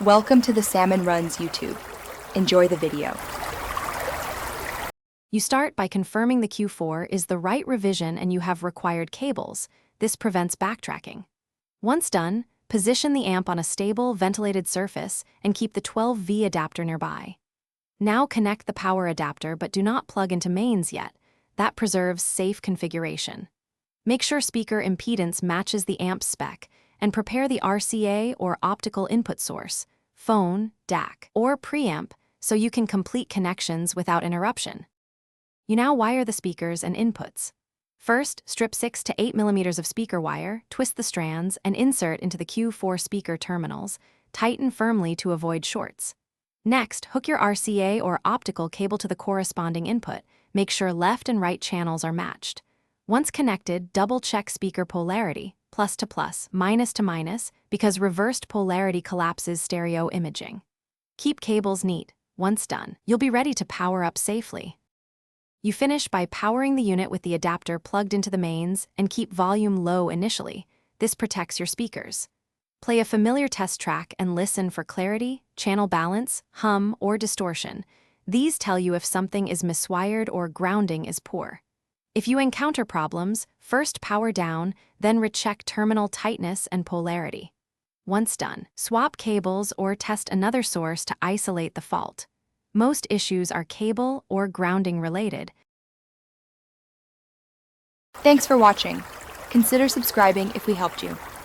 Welcome to the Salmon Runs YouTube. Enjoy the video. You start by confirming the Q4 is the right revision and you have required cables. This prevents backtracking. Once done, position the amp on a stable, ventilated surface and keep the 12V adapter nearby. Now connect the power adapter, but do not plug into mains yet. That preserves safe configuration. Make sure speaker impedance matches the amp spec and prepare the RCA or optical input source, phone, DAC, or preamp so you can complete connections without interruption. You now wire the speakers and inputs. First, strip 6 to 8 millimeters of speaker wire, twist the strands, and insert into the Q4 speaker terminals. Tighten firmly to avoid shorts. Next, hook your RCA or optical cable to the corresponding input. Make sure left and right channels are matched. Once connected, double-check speaker polarity, plus to plus, minus to minus, because reversed polarity collapses stereo imaging. Keep cables neat. Once done, you'll be ready to power up safely. You finish by powering the unit with the adapter plugged into the mains and keep volume low initially. This protects your speakers. Play a familiar test track and listen for clarity, channel balance, hum, or distortion. These tell you if something is miswired or grounding is poor. If you encounter problems, first power down, then recheck terminal tightness and polarity. Once done, swap cables or test another source to isolate the fault. Most issues are cable or grounding related. Thanks for watching. Consider subscribing if we helped you.